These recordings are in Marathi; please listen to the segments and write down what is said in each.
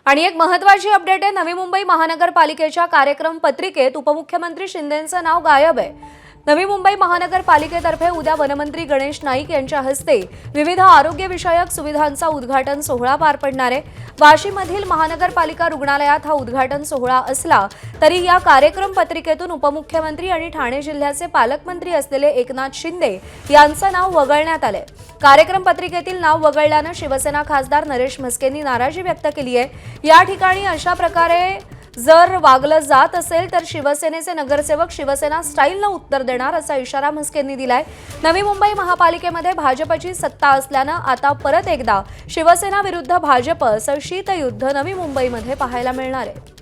आणि एक महत्त्वाची अपडेट आहे। नवी मुंबई महानगरपालिकेच्या कार्यक्रम पत्रिकेत उपमुख्यमंत्री शिंदेंचं नाव गायब आहे। नवी मुंबई महानगरपालिकेतर्फे उद्या वनमंत्री गणेश नाईक यांच्या हस्ते विविध आरोग्य विषयक सुविधांचा उद्घाटन सोहळा पार पडणार आहे। वाशीमधील महानगरपालिका रुग्णालयात हा उद्घाटन सोहळा असला तरी या कार्यक्रम पत्रिकेतून उपमुख्यमंत्री आणि ठाणे जिल्ह्याचे पालकमंत्री असलेले एकनाथ शिंदे यांचं नाव वगळण्यात आले। कार्यक्रम पत्रिकेतील नाव वगळल्याने शिवसेना खासदार नरेश म्हस्केंनी नाराजी व्यक्त केली आहे। या ठिकाणी अशा प्रकारे जर वागलं जात असेल तर शिवसेनेचे नगरसेवक शिवसेना स्टाईलने उत्तर देणार असा इशारा म्हस्केंनी दिलाय। नवी मुंबई महापालिकेमध्ये भाजपची सत्ता असल्याने आता परत एकदा शिवसेना विरुद्ध भाजप असं शीतयुद्ध नवी मुंबईमध्ये पाहायला मिळणार आहे।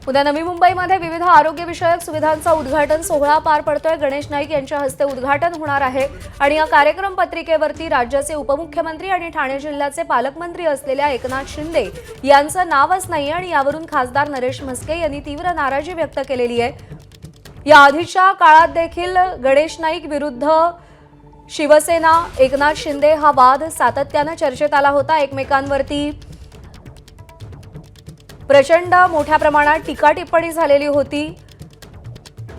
उद्या नवी मुंबईमध्ये विविध आरोग्य विषयक सुविधांचा उद्घाटन सोहळा पार पडतोय। गणेश नाईक यांच्या हस्ते उद्घाटन होणार आहे आणि या कार्यक्रम पत्रिकेवरती राज्याचे उपमुख्यमंत्री आणि ठाणे जिल्ह्याचे पालकमंत्री असलेल्या एकनाथ शिंदे यांचं नावच नाही आणि यावरून खासदार नरेश म्हस्के यांनी तीव्र नाराजी व्यक्त केलेली आहे। या आधीच्या काळात देखील गणेश नाईक विरुद्ध शिवसेना एकनाथ शिंदे हा वाद सातत्याने चर्चेत आला होता। एकमेकांवरती प्रचंड मोठ्या प्रमाणात टीका टिप्पणी झालेली होती।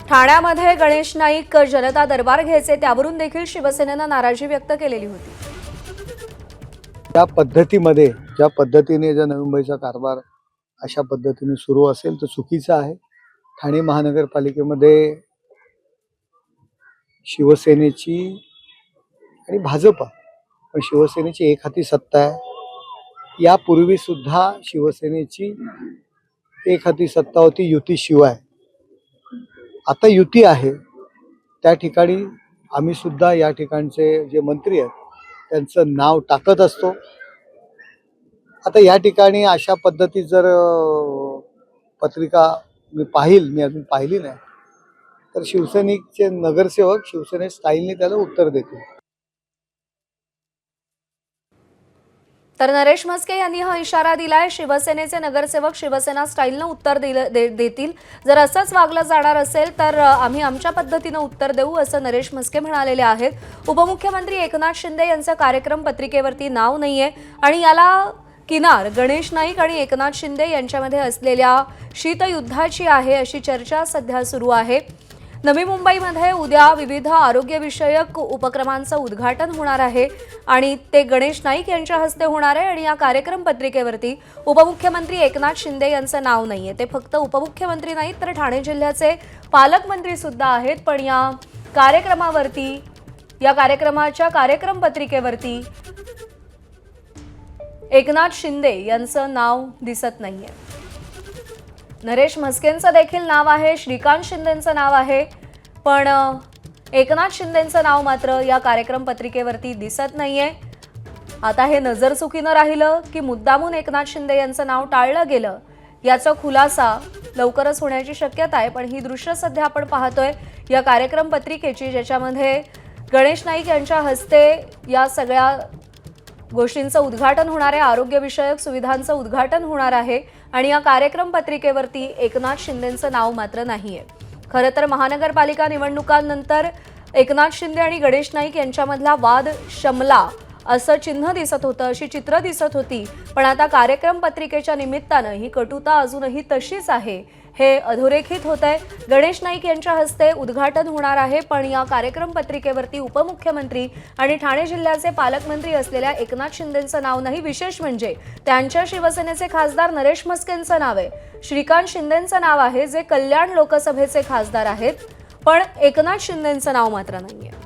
ठाण्यामध्ये गणेश नाईक जनता दरबार घ्यायचे त्यावरून देखील शिवसेनेने नाराजी व्यक्त केलेली होती। त्या पद्धतीमध्ये ज्या पद्धतीने जर नवी मुंबईचा कारभार अशा पद्धतीने सुरू असेल तर चुकीचं आहे। ठाणे महानगरपालिकेमध्ये शिवसेनेची आणि भाजप पण शिवसेनेची एक हाती सत्ता आहे। यापूर्वी सुद्धा शिवसेनेची एक हाती सत्ता होती युतीशिवाय। आता युती आहे त्या ठिकाणी आम्ही सुद्धा या ठिकाणचे जे मंत्री आहेत त्यांचं नाव टाकत असतो। आता या ठिकाणी अशा पद्धतीत जर पत्रिका मी अजून पाहिली नाही तर शिवसैनिकचे नगरसेवक शिवसेने स्टाईलने त्याला उत्तर देतील। तर नरेश म्हस्के यांनी हा इशारा दिलाय। शिवसेनेचे नगरसेवक शिवसेना स्टाईलने उत्तर देतील। जर असंच वागलं जाणार असेल तर आम्ही आमच्या पद्धतीने उत्तर देऊ असं नरेश म्हस्के म्हणालेले आहेत। उपमुख्यमंत्री एकनाथ शिंदे यांचं कार्यक्रम पत्रिकेवरती नाव नाहीये आणि याला किनार गणेश नाईक आणि एकनाथ शिंदे यांच्यामध्ये असलेल्या शीतयुद्धाची आहे अशी चर्चा सध्या सुरू आहे। नवी मुंबईमध्ये उद्या विविध आरोग्यविषयक उपक्रमांचं उद्घाटन होणार आहे आणि ते गणेश नाईक यांच्या हस्ते होणार आहे आणि या कार्यक्रम पत्रिकेवरती उपमुख्यमंत्री एकनाथ शिंदे यांचं नाव नाहीये। ते फक्त उपमुख्यमंत्री नाहीत तर ठाणे जिल्ह्याचे पालकमंत्री सुद्धा आहेत। पण या कार्यक्रमाच्या कार्यक्रम पत्रिकेवरती एकनाथ शिंदे यांचं नाव दिसत नाहीये। नरेश म्हस्केंचं देखील नाव आहे, श्रीकांत शिंदेंचं नाव आहे, पण एकनाथ शिंदेंचं नाव मात्र या कार्यक्रम पत्रिकेवरती दिसत नाहीये। आता हे नजरचुकीनं राहिलं की मुद्दामून एकनाथ शिंदे यांचं नाव टाळलं गेलं याचा खुलासा लवकरच होण्याची शक्यता आहे। पण ही दृश्य सध्या आपण पाहतोय या कार्यक्रम पत्रिकेची, ज्याच्यामध्ये गणेश नाईक यांच्या हस्ते या सगळ्या गोष्टींचं उद्घाटन होणार आहे, आरोग्य विषयक सुविधांचं उद्घाटन होणार आहे आणि या कार्यक्रम पत्रिकेवरती एकनाथ शिंदेंचं नाव मात्र नाहीये। खरं तर महानगरपालिका निवडणुकांनंतर एकनाथ शिंदे आणि गणेश नाईक यांच्यामधला वाद शमला असं चिन्ह दिसत होतं, अशी चित्र दिसत होती। पण आता कार्यक्रम पत्रिकेच्या निमित्तानं ही कटुता अजूनही तशीच आहे हे अधोरेखित होतंय। गणेश नाईक यांच्या हस्ते उद्घाटन होणार आहे पण या कार्यक्रम पत्रिकेवरती उपमुख्यमंत्री आणि ठाणे जिल्ह्याचे पालकमंत्री असलेल्या एकनाथ शिंदेंचं नाव नाही। विशेष म्हणजे त्यांच्या शिवसेनेचे खासदार नरेश म्हस्केंचं नाव आहे, श्रीकांत शिंदेंचं नाव आहे जे कल्याण लोकसभेचे खासदार आहेत, पण एकनाथ शिंदेंचं नाव मात्र नाहीये।